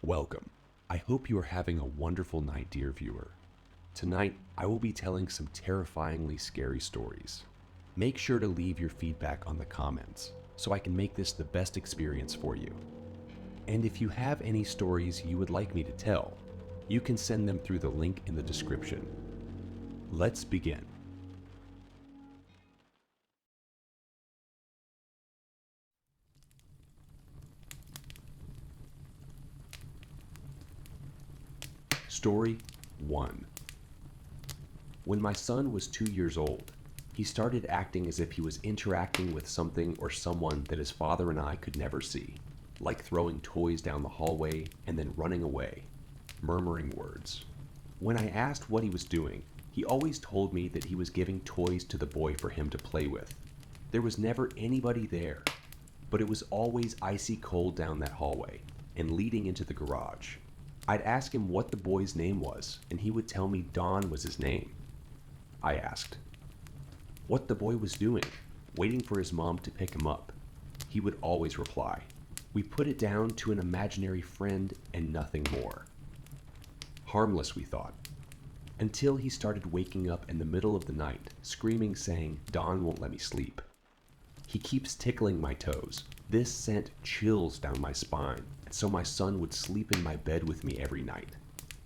Welcome. I hope you are having a wonderful night, dear viewer. Tonight, I will be telling some terrifyingly scary stories. Make sure to leave your feedback on the comments so I can make this the best experience for you. And if you have any stories you would like me to tell, you can send them through the link in the description. Let's begin. Story 1. When my son was 2 years old, he started acting as if he was interacting with something or someone that his father and I could never see, like throwing toys down the hallway and then running away, murmuring words. When I asked what he was doing, he always told me that he was giving toys to the boy for him to play with. There was never anybody there, but it was always icy cold down that hallway and leading into the garage. I'd ask him what the boy's name was, and he would tell me Don was his name. I asked what the boy was doing, waiting for his mom to pick him up. He would always reply, "We put it down to an imaginary friend and nothing more." Harmless, we thought, until he started waking up in the middle of the night, screaming, saying, "Don won't let me sleep." He keeps tickling my toes. This sent chills down my spine, and so my son would sleep in my bed with me every night.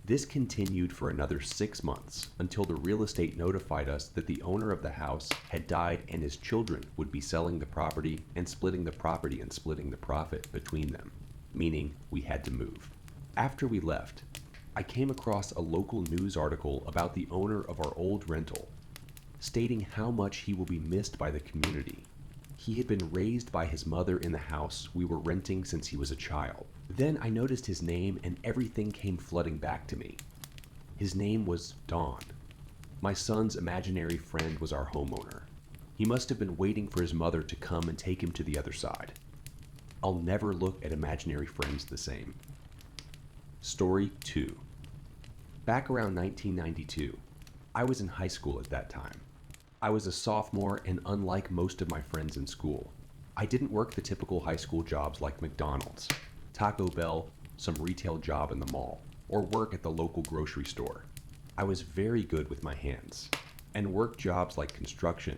This continued for another 6 months until the real estate notified us that the owner of the house had died and his children would be selling the property and splitting the profit between them, meaning we had to move. After we left, I came across a local news article about the owner of our old rental, stating how much he will be missed by the community. He had been raised by his mother in the house we were renting since he was a child. Then I noticed his name and everything came flooding back to me. His name was Don. My son's imaginary friend was our homeowner. He must have been waiting for his mother to come and take him to the other side. I'll never look at imaginary friends the same. Story 2. Back around 1992, I was in high school at that time. I was a sophomore, and unlike most of my friends in school, I didn't work the typical high school jobs like McDonald's, Taco Bell, some retail job in the mall, or work at the local grocery store. I was very good with my hands, and worked jobs like construction,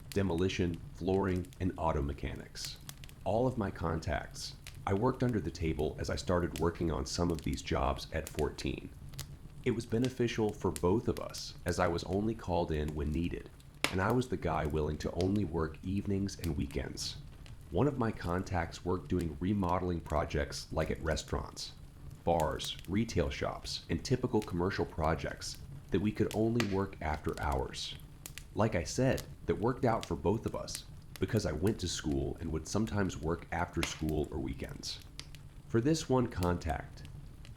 demolition, flooring, and auto mechanics. All of my contacts, I worked under the table as I started working on some of these jobs at 14. It was beneficial for both of us as I was only called in when needed, and I was the guy willing to only work evenings and weekends. One of my contacts worked doing remodeling projects like at restaurants, bars, retail shops, and typical commercial projects that we could only work after hours. Like I said, that worked out for both of us because I went to school and would sometimes work after school or weekends. For this one contact,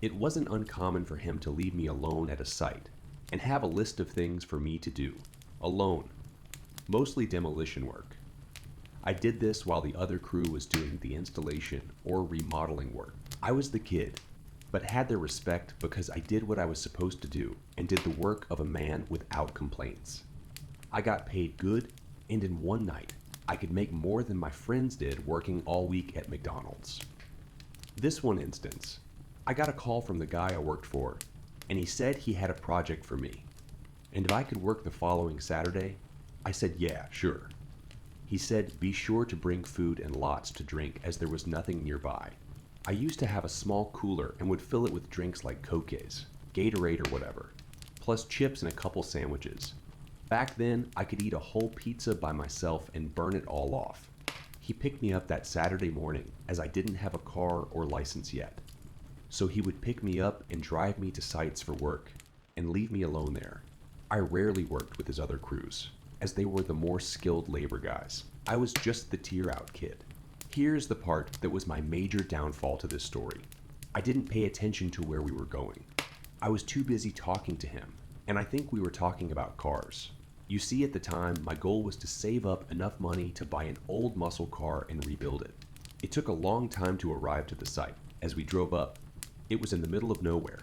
it wasn't uncommon for him to leave me alone at a site and have a list of things for me to do, alone. Mostly demolition work. I did this while the other crew was doing the installation or remodeling work. I was the kid, but had their respect because I did what I was supposed to do and did the work of a man without complaints. I got paid good, and in one night, I could make more than my friends did working all week at McDonald's. This one instance, I got a call from the guy I worked for, and he said he had a project for me, and if I could work the following Saturday, I said, yeah, sure. He said, be sure to bring food and lots to drink as there was nothing nearby. I used to have a small cooler and would fill it with drinks like Coke's, Gatorade or whatever, plus chips and a couple sandwiches. Back then, I could eat a whole pizza by myself and burn it all off. He picked me up that Saturday morning as I didn't have a car or license yet. So he would pick me up and drive me to sites for work and leave me alone there. I rarely worked with his other crews, as they were the more skilled labor guys. I was just the tear-out kid. Here's the part that was my major downfall to this story. I didn't pay attention to where we were going. I was too busy talking to him, and I think we were talking about cars. You see, at the time, my goal was to save up enough money to buy an old muscle car and rebuild it. It took a long time to arrive to the site. As we drove up, it was in the middle of nowhere.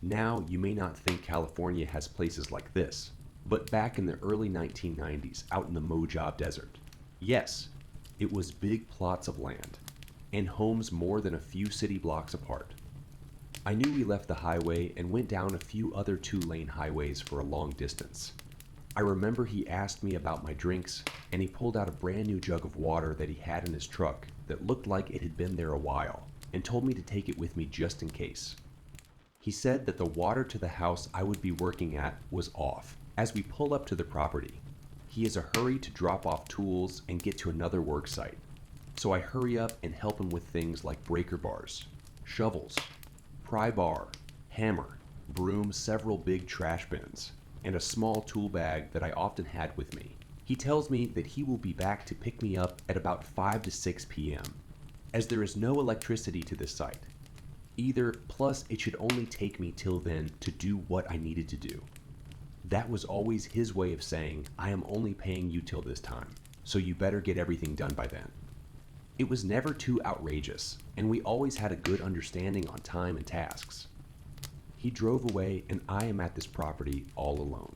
Now, you may not think California has places like this, but back in the early 1990s, out in the Mojave Desert, yes, it was big plots of land, and homes more than a few city blocks apart. I knew we left the highway and went down a few other 2-lane highways for a long distance. I remember he asked me about my drinks, and he pulled out a brand new jug of water that he had in his truck that looked like it had been there a while, and told me to take it with me just in case. He said that the water to the house I would be working at was off as we pull up to the property. He is a hurry to drop off tools and get to another work site. So I hurry up and help him with things like breaker bars, shovels, pry bar, hammer, broom, several big trash bins, and a small tool bag that I often had with me. He tells me that he will be back to pick me up at about 5 to 6 p.m., as there is no electricity to this site. Either, plus it should only take me till then to do what I needed to do. That was always his way of saying, I am only paying you till this time, so you better get everything done by then. It was never too outrageous, and we always had a good understanding on time and tasks. He drove away, and I am at this property all alone.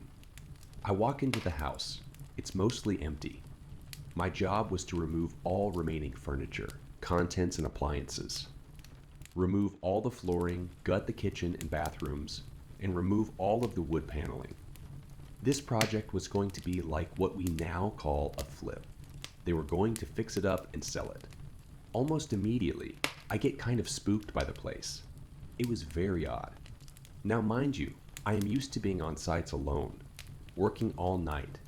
I walk into the house. It's mostly empty. My job was to remove all remaining furniture, contents, and appliances. Remove all the flooring, gut the kitchen and bathrooms, and remove all of the wood paneling. This project was going to be like what we now call a flip. They were going to fix it up and sell it. Almost immediately, I get kind of spooked by the place. It was very odd. Now mind you, I am used to being on sites alone, working all night.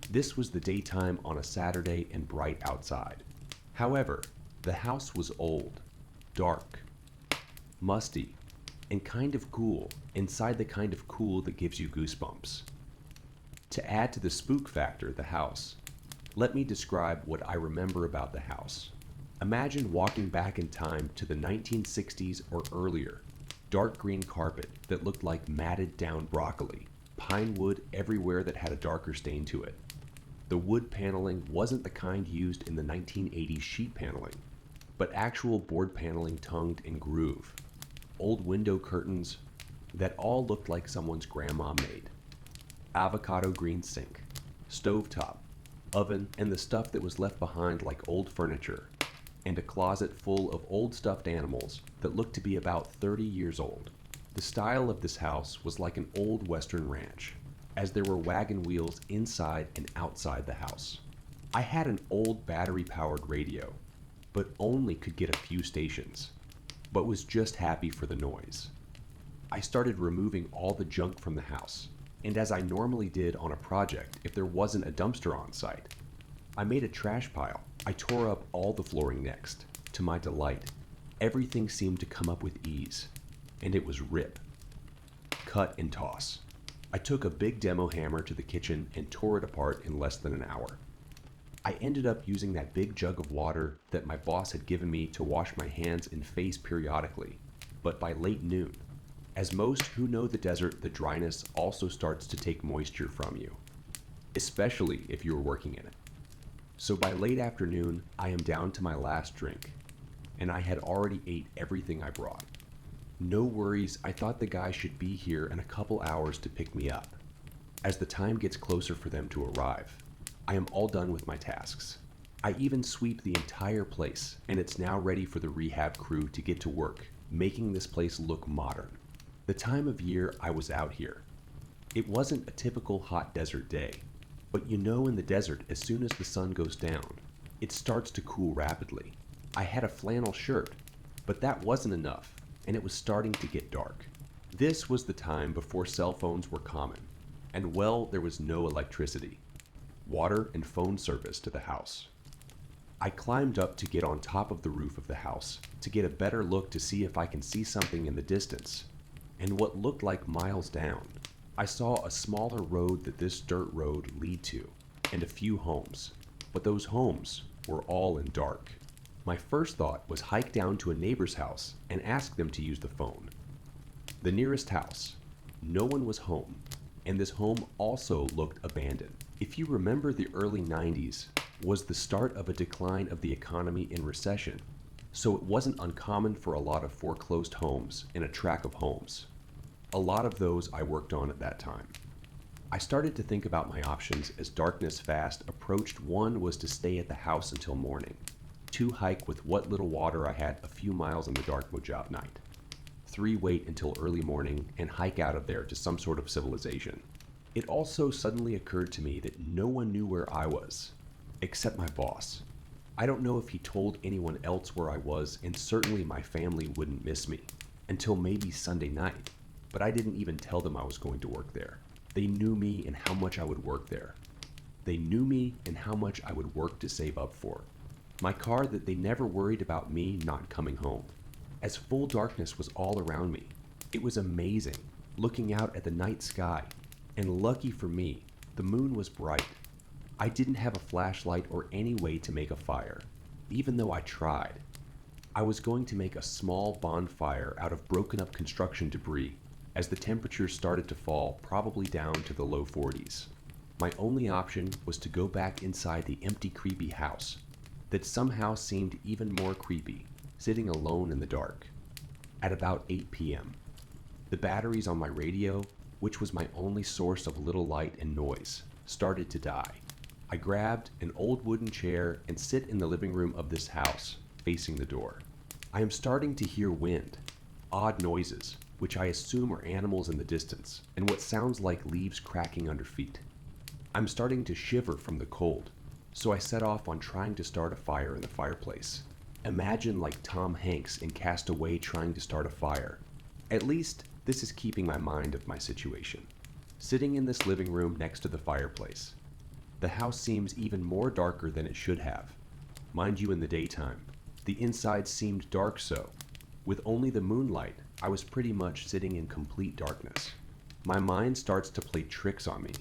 This was the daytime on a Saturday and bright outside. However, the house was old, dark, musty, and kind of cool, inside the kind of cool that gives you goosebumps. To add to the spook factor of the house, let me describe what I remember about the house. Imagine walking back in time to the 1960s or earlier. Dark green carpet that looked like matted down broccoli, pine wood everywhere that had a darker stain to it. The wood paneling wasn't the kind used in the 1980s sheet paneling, but actual board paneling tongued in groove. Old window curtains that all looked like someone's grandma made. Avocado green sink, stovetop, oven, and the stuff that was left behind like old furniture, and a closet full of old stuffed animals that looked to be about 30 years old. The style of this house was like an old western ranch, as there were wagon wheels inside and outside the house. I had an old battery-powered radio, but only could get a few stations, but was just happy for the noise. I started removing all the junk from the house, and as I normally did on a project if there wasn't a dumpster on site, I made a trash pile. I tore up all the flooring next. To my delight, everything seemed to come up with ease, and it was rip, cut, and toss. I took a big demo hammer to the kitchen and tore it apart in less than an hour. I ended up using that big jug of water that my boss had given me to wash my hands and face periodically, but by late noon, as most who know the desert, the dryness also starts to take moisture from you, especially if you are working in it. So by late afternoon, I am down to my last drink, and I had already ate everything I brought. No worries, I thought the guy should be here in a couple hours to pick me up. As the time gets closer for them to arrive, I am all done with my tasks. I even sweep the entire place, and it's now ready for the rehab crew to get to work, making this place look modern. The time of year I was out here, it wasn't a typical hot desert day. But you know, in the desert, as soon as the sun goes down, it starts to cool rapidly. I had a flannel shirt, but that wasn't enough, and it was starting to get dark. This was the time before cell phones were common, and well, there was no electricity, water, and phone service to the house. I climbed up to get on top of the roof of the house to get a better look to see if I can see something in the distance, and what looked like miles down, I saw a smaller road that this dirt road lead to, and a few homes, but those homes were all in dark. My first thought was hike down to a neighbor's house and ask them to use the phone. The nearest house, no one was home, and this home also looked abandoned. If you remember, the early 90s was the start of a decline of the economy in recession, so it wasn't uncommon for a lot of foreclosed homes in a tract of homes. A lot of those I worked on at that time. I started to think about my options as darkness fast approached. One was to stay at the house until morning. 2, hike with what little water I had a few miles in the dark job night. 3 wait until early morning and hike out of there to some sort of civilization. It also suddenly occurred to me that no one knew where I was, except my boss. I don't know if he told anyone else where I was, and certainly my family wouldn't miss me until maybe Sunday night, but I didn't even tell them I was going to work there. They knew me and how much I would work there. They knew me and how much I would work to save up for. My car that they never worried about me not coming home. As full darkness was all around me. It was amazing, looking out at the night sky. And lucky for me, the moon was bright. I didn't have a flashlight or any way to make a fire, even though I tried. I was going to make a small bonfire out of broken up construction debris as the temperatures started to fall, probably down to the low 40s. My only option was to go back inside the empty, creepy house that somehow seemed even more creepy, sitting alone in the dark. At about 8 p.m., the batteries on my radio, which was my only source of little light and noise, started to die. I grabbed an old wooden chair and sit in the living room of this house, facing the door. I am starting to hear wind, odd noises, which I assume are animals in the distance, and what sounds like leaves cracking under feet. I'm starting to shiver from the cold, so I set off on trying to start a fire in the fireplace. Imagine like Tom Hanks in Cast Away trying to start a fire. At least, this is keeping my mind of my situation. Sitting in this living room next to the fireplace. The house seems even more darker than it should have. Mind you, in the daytime. The inside seemed dark so. With only the moonlight, I was pretty much sitting in complete darkness. My mind starts to play tricks on me.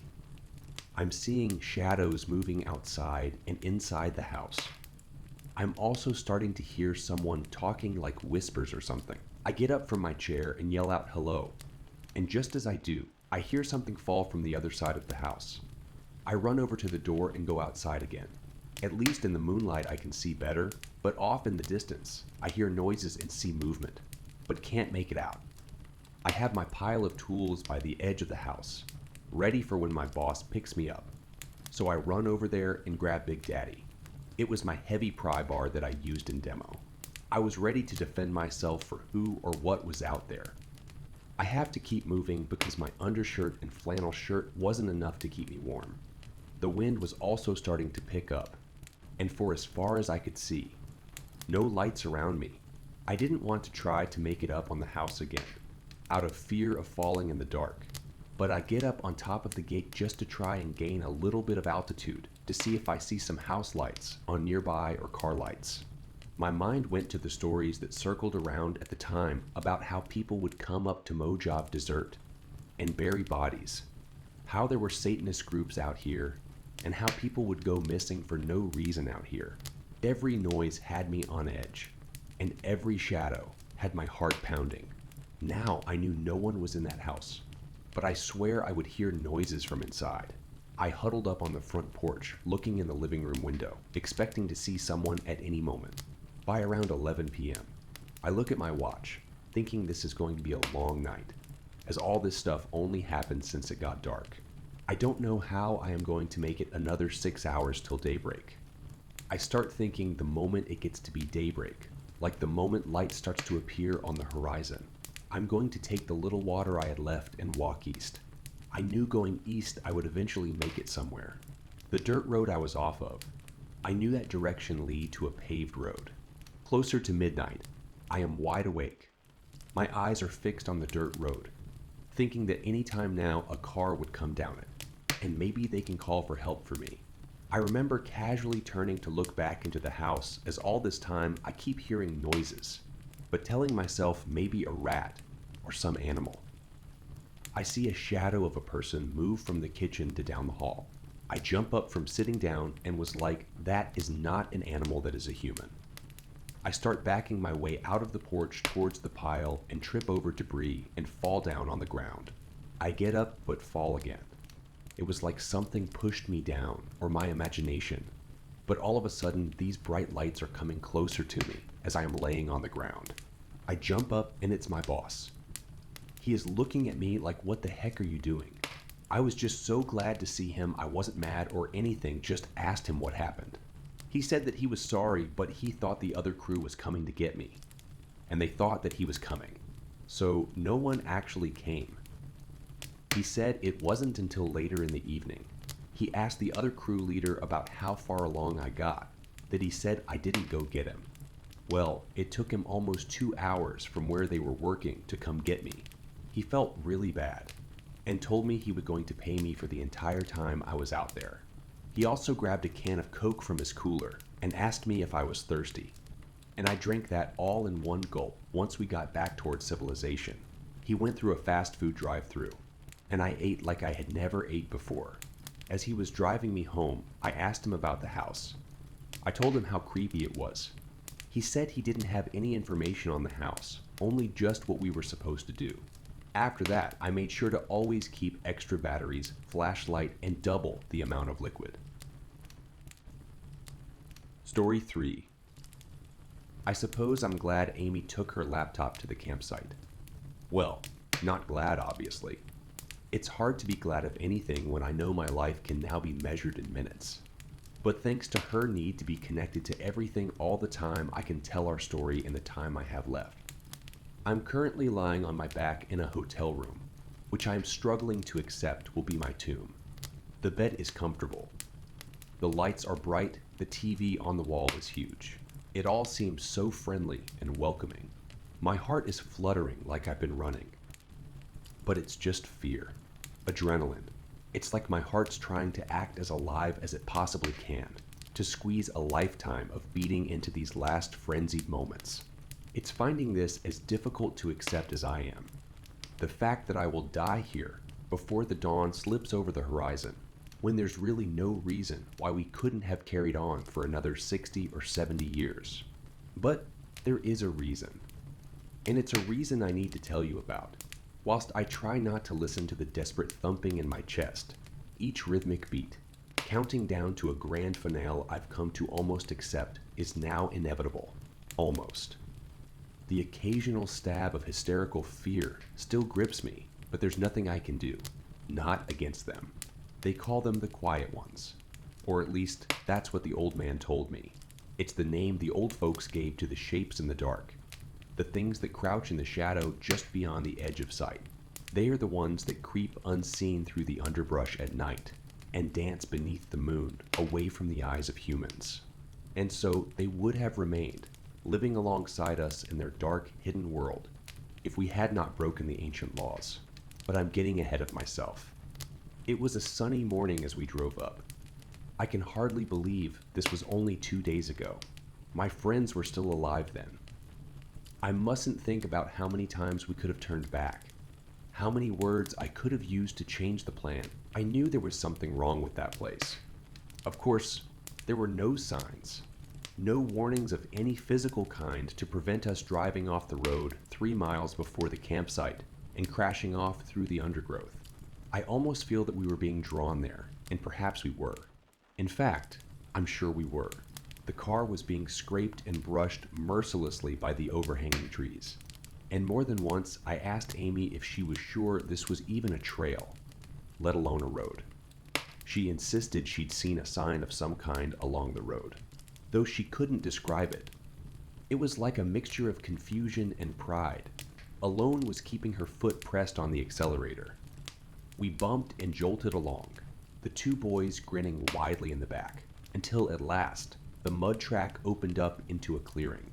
I'm seeing shadows moving outside and inside the house. I'm also starting to hear someone talking like whispers or something. I get up from my chair and yell out hello. And just as I do, I hear something fall from the other side of the house. I run over to the door and go outside again. At least in the moonlight I can see better, but off in the distance, I hear noises and see movement, but can't make it out. I have my pile of tools by the edge of the house, ready for when my boss picks me up. So I run over there and grab Big Daddy. It was my heavy pry bar that I used in demo. I was ready to defend myself for who or what was out there. I have to keep moving because my undershirt and flannel shirt wasn't enough to keep me warm. The wind was also starting to pick up, and for as far as I could see, no lights around me. I didn't want to try to make it up on the house again, out of fear of falling in the dark. But I get up on top of the gate just to try and gain a little bit of altitude to see if I see some house lights on nearby or car lights. My mind went to the stories that circled around at the time about how people would come up to Mojave Desert and bury bodies, how there were Satanist groups out here, and how people would go missing for no reason out here. Every noise had me on edge, and every shadow had my heart pounding. Now I knew no one was in that house, but I swear I would hear noises from inside. I huddled up on the front porch, looking in the living room window, expecting to see someone at any moment. By around 11 p.m., I look at my watch, thinking this is going to be a long night, as all this stuff only happened since it got dark. I don't know how I am going to make it another 6 hours till daybreak. I start thinking the moment it gets to be daybreak, like the moment light starts to appear on the horizon, I'm going to take the little water I had left and walk east. I knew going east I would eventually make it somewhere. The dirt road I was off of, I knew that direction lead to a paved road. Closer to midnight, I am wide awake. My eyes are fixed on the dirt road, thinking that any time now a car would come down it, and maybe they can call for help for me. I remember casually turning to look back into the house as all this time I keep hearing noises, but telling myself maybe a rat or some animal. I see a shadow of a person move from the kitchen to down the hall. I jump up from sitting down and was like, that is not an animal, that is a human. I start backing my way out of the porch towards the pile and trip over debris and fall down on the ground. I get up but fall again. It was like something pushed me down, or my imagination. But all of a sudden, these bright lights are coming closer to me as I am laying on the ground. I jump up and it's my boss. He is looking at me like, what the heck are you doing? I was just so glad to see him. I wasn't mad or anything, just asked him what happened. He said that he was sorry, but he thought the other crew was coming to get me. And they thought that he was coming. so no one actually came. He said it wasn't until later in the evening. He asked the other crew leader about how far along I got, that he said I didn't go get him. Well, it took him almost 2 hours from where they were working to come get me. He felt really bad, and told me he was going to pay me for the entire time I was out there. He also grabbed a can of Coke from his cooler and asked me if I was thirsty, and I drank that all in one gulp once we got back towards civilization. He went through a fast food drive-thru, and I ate like I had never ate before. As he was driving me home, I asked him about the house. I told him how creepy it was. He said he didn't have any information on the house, only just what we were supposed to do. After that, I made sure to always keep extra batteries, flashlight, and double the amount of liquid. Story 3. I suppose I'm glad Amy took her laptop to the campsite. Well, not glad, obviously. It's hard to be glad of anything when I know my life can now be measured in minutes. But thanks to her need to be connected to everything all the time, I can tell our story in the time I have left. I'm currently lying on my back in a hotel room, which I am struggling to accept will be my tomb. The bed is comfortable. The lights are bright, the TV on the wall is huge. It all seems so friendly and welcoming. My heart is fluttering like I've been running. But it's just fear. Adrenaline. It's like my heart's trying to act as alive as it possibly can, to squeeze a lifetime of beating into these last frenzied moments. It's finding this as difficult to accept as I am. The fact that I will die here before the dawn slips over the horizon, when there's really no reason why we couldn't have carried on for another 60 or 70 years. But there is a reason. And it's a reason I need to tell you about. Whilst I try not to listen to the desperate thumping in my chest, each rhythmic beat, counting down to a grand finale I've come to almost accept, is now inevitable. Almost. The occasional stab of hysterical fear still grips me, but there's nothing I can do. Not against them. They call them the quiet ones. Or at least, that's what the old man told me. It's the name the old folks gave to the shapes in the dark. The things that crouch in the shadow just beyond the edge of sight. They are the ones that creep unseen through the underbrush at night and dance beneath the moon, away from the eyes of humans. And so they would have remained, living alongside us in their dark, hidden world, if we had not broken the ancient laws. But I'm getting ahead of myself. It was a sunny morning as we drove up. I can hardly believe this was only 2 days ago. My friends were still alive then. I mustn't think about how many times we could have turned back, how many words I could have used to change the plan. I knew there was something wrong with that place. Of course, there were no signs, no warnings of any physical kind to prevent us driving off the road 3 miles before the campsite and crashing off through the undergrowth. I almost feel that we were being drawn there, and perhaps we were. In fact, I'm sure we were. The car was being scraped and brushed mercilessly by the overhanging trees. And more than once, I asked Amy if she was sure this was even a trail, let alone a road. She insisted she'd seen a sign of some kind along the road, though she couldn't describe it. It was like a mixture of confusion and pride. Alone was keeping her foot pressed on the accelerator. We bumped and jolted along, the 2 boys grinning widely in the back, until at last, the mud track opened up into a clearing.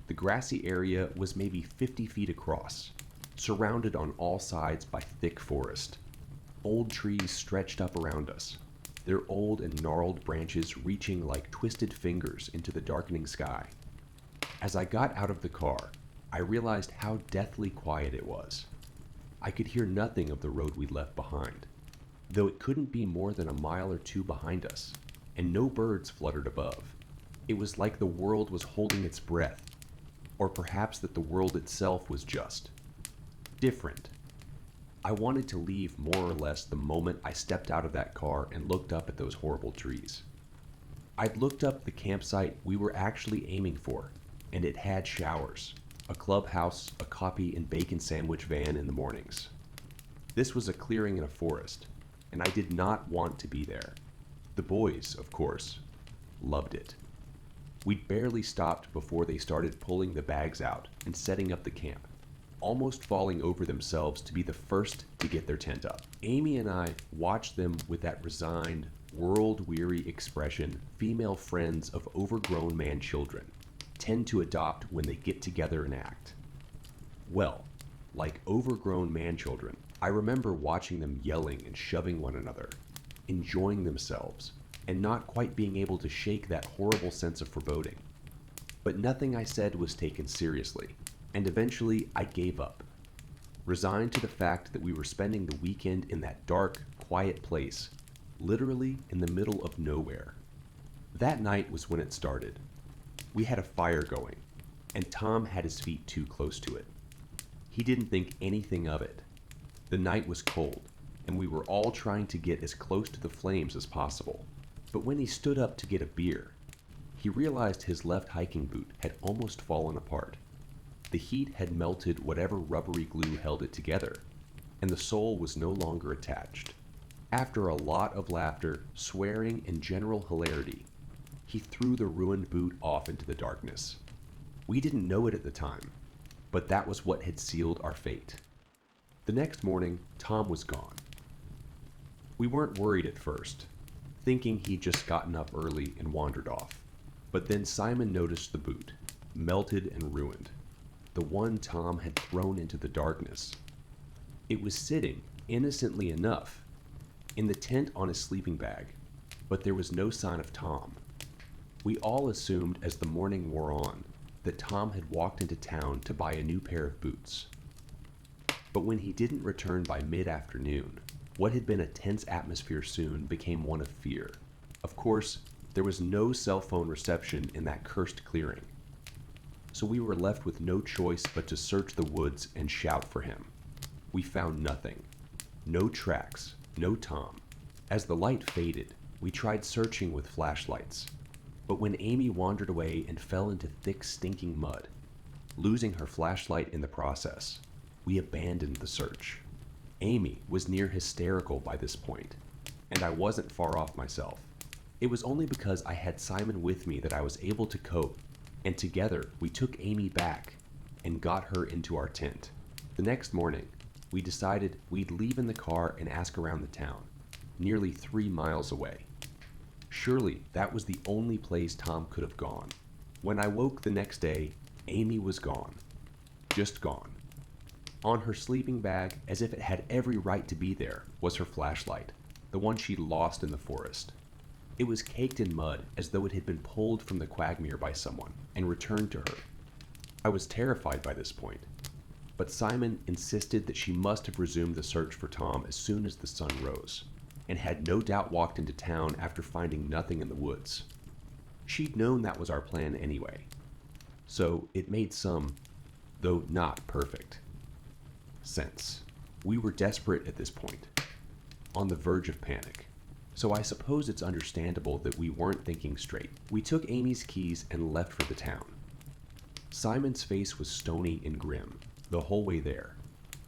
The grassy area was maybe 50 feet across, surrounded on all sides by thick forest. Old trees stretched up around us, their old and gnarled branches reaching like twisted fingers into the darkening sky. As I got out of the car, I realized how deathly quiet it was. I could hear nothing of the road we'd left behind, though it couldn't be more than a mile or 2 behind us, and no birds fluttered above. It was like the world was holding its breath, or perhaps that the world itself was just different. I wanted to leave more or less the moment I stepped out of that car and looked up at those horrible trees. I'd looked up the campsite we were actually aiming for, and it had showers, a clubhouse, a coffee and bacon sandwich van in the mornings. This was a clearing in a forest, and I did not want to be there. The boys, of course, loved it. We'd barely stopped before they started pulling the bags out and setting up the camp. almost falling over themselves to be the first to get their tent up. Amy and I watched them with that resigned, world-weary expression female friends of overgrown man-children tend to adopt when they get together and act. Well, like overgrown man-children, I remember watching them yelling and shoving one another, enjoying themselves, and not quite being able to shake that horrible sense of foreboding. But nothing I said was taken seriously, and eventually I gave up, resigned to the fact that we were spending the weekend in that dark, quiet place, literally in the middle of nowhere. That night was when it started. We had a fire going, and Tom had his feet too close to it. He didn't think anything of it. The night was cold, and we were all trying to get as close to the flames as possible. But when he stood up to get a beer, he realized his left hiking boot had almost fallen apart. The heat had melted whatever rubbery glue held it together, and the sole was no longer attached. After a lot of laughter, swearing, and general hilarity, he threw the ruined boot off into the darkness. We didn't know it at the time, but that was what had sealed our fate. The next morning, Tom was gone. We weren't worried at first, thinking he'd just gotten up early and wandered off. But then Simon noticed the boot, melted and ruined, the one Tom had thrown into the darkness. It was sitting, innocently enough, in the tent on his sleeping bag, but there was no sign of Tom. We all assumed as the morning wore on that Tom had walked into town to buy a new pair of boots. But when he didn't return by mid-afternoon, what had been a tense atmosphere soon became one of fear. Of course, there was no cell phone reception in that cursed clearing, so we were left with no choice but to search the woods and shout for him. We found nothing. No tracks, no Tom. As the light faded, we tried searching with flashlights, but when Amy wandered away and fell into thick, stinking mud, losing her flashlight in the process, we abandoned the search. Amy was near hysterical by this point, and I wasn't far off myself. It was only because I had Simon with me that I was able to cope, and together we took Amy back and got her into our tent. The next morning, we decided we'd leave in the car and ask around the town, nearly 3 miles away. Surely that was the only place Tom could have gone. When I woke the next day, Amy was gone. Just gone. On her sleeping bag, as if it had every right to be there, was her flashlight, the one she'd lost in the forest. It was caked in mud as though it had been pulled from the quagmire by someone and returned to her. I was terrified by this point, but Simon insisted that she must have resumed the search for Tom as soon as the sun rose, and had no doubt walked into town after finding nothing in the woods. She'd known that was our plan anyway, so it made some, though not perfect, sense. We were desperate at this point, on the verge of panic, so I suppose it's understandable that we weren't thinking straight. We took Amy's keys and left for the town. Simon's face was stony and grim the whole way there.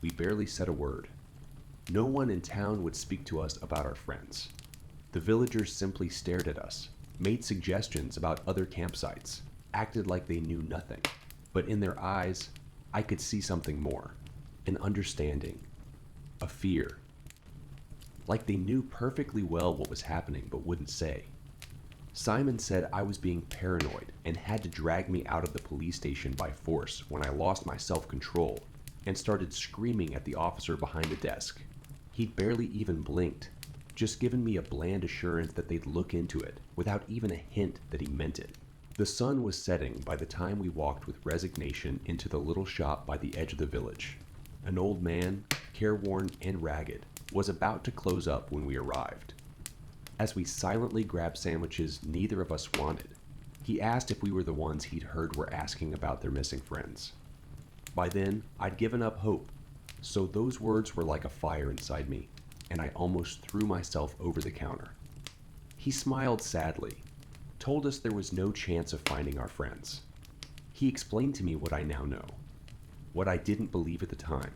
We barely said a word. No one in town would speak to us about our friends. The villagers simply stared at us, made suggestions about other campsites, acted like they knew nothing. But in their eyes, I could see something more. An understanding. A fear. Like they knew perfectly well what was happening but wouldn't say. Simon said I was being paranoid and had to drag me out of the police station by force when I lost my self-control and started screaming at the officer behind the desk. He'd barely even blinked, just given me a bland assurance that they'd look into it without even a hint that he meant it. The sun was setting by the time we walked with resignation into the little shop by the edge of the village. An old man, careworn and ragged, was about to close up when we arrived. As we silently grabbed sandwiches neither of us wanted, he asked if we were the ones he'd heard were asking about their missing friends. By then, I'd given up hope, so those words were like a fire inside me, and I almost threw myself over the counter. He smiled sadly, told us there was no chance of finding our friends. He explained to me what I now know, what I didn't believe at the time.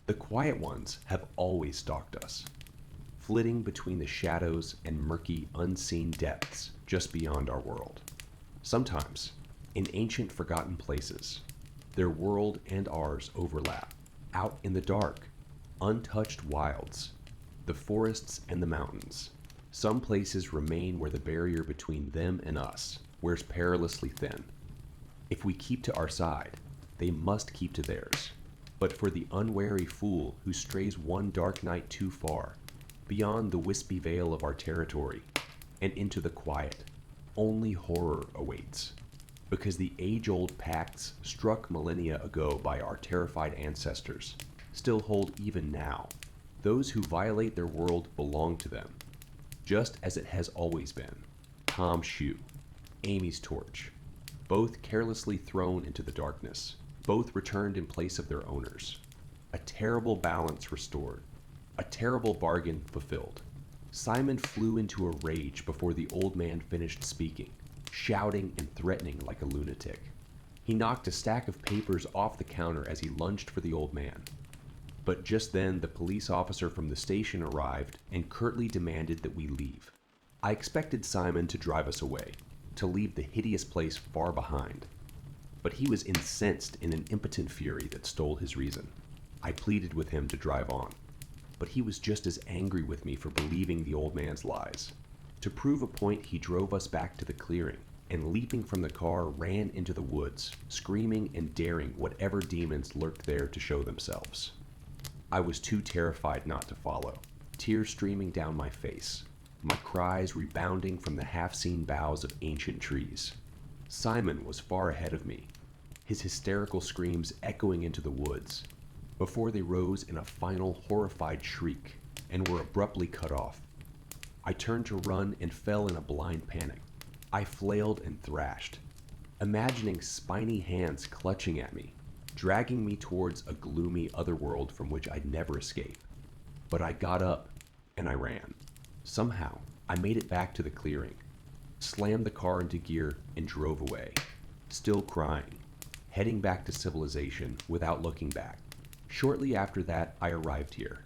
The quiet ones have always stalked us, flitting between the shadows and murky, unseen depths just beyond our world. Sometimes, in ancient, forgotten places, Their world and ours overlap. Out in the dark, untouched wilds, the forests and the mountains. Some places remain where the barrier between them and us wears perilously thin. If we keep to our side, they must keep to theirs. But for the unwary fool who strays one dark night too far, beyond the wispy veil of our territory, and into the quiet, only horror awaits. Because the age-old pacts struck millennia ago by our terrified ancestors still hold even now. Those who violate their world belong to them, just as it has always been. Tom's shoe, Amy's torch, both carelessly thrown into the darkness, both returned in place of their owners. A terrible balance restored, a terrible bargain fulfilled. Simon flew into a rage before the old man finished speaking, shouting and threatening like a lunatic. He knocked a stack of papers off the counter as he lunged for the old man. But just then the police officer from the station arrived and curtly demanded that we leave. I expected Simon to drive us away, to leave the hideous place far behind. But he was incensed in an impotent fury that stole his reason. I pleaded with him to drive on, but he was just as angry with me for believing the old man's lies. To prove a point, he drove us back to the clearing, and leaping from the car ran into the woods, screaming and daring whatever demons lurked there to show themselves. I was too terrified not to follow, tears streaming down my face, my cries rebounding from the half-seen boughs of ancient trees. Simon was far ahead of me, his hysterical screams echoing into the woods, before they rose in a final horrified shriek and were abruptly cut off. I turned to run and fell in a blind panic. I flailed and thrashed, imagining spiny hands clutching at me, dragging me towards a gloomy otherworld from which I'd never escape. But I got up and I ran. Somehow, I made it back to the clearing, slammed the car into gear and drove away, still crying, heading back to civilization without looking back. Shortly after that, I arrived here,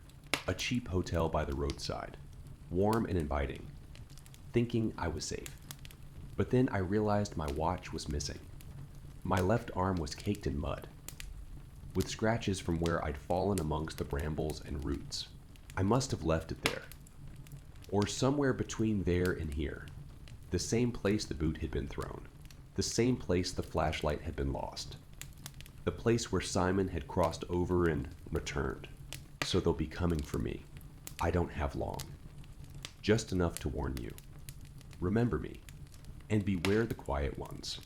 a cheap hotel by the roadside, warm and inviting, thinking I was safe. But then I realized my watch was missing. My left arm was caked in mud, with scratches from where I'd fallen amongst the brambles and roots. I must have left it there, or somewhere between there and here, the same place the boot had been thrown, the same place the flashlight had been lost, the place where Simon had crossed over and returned. So they'll be coming for me. I don't have long. Just enough to warn you. Remember me, and beware the quiet ones.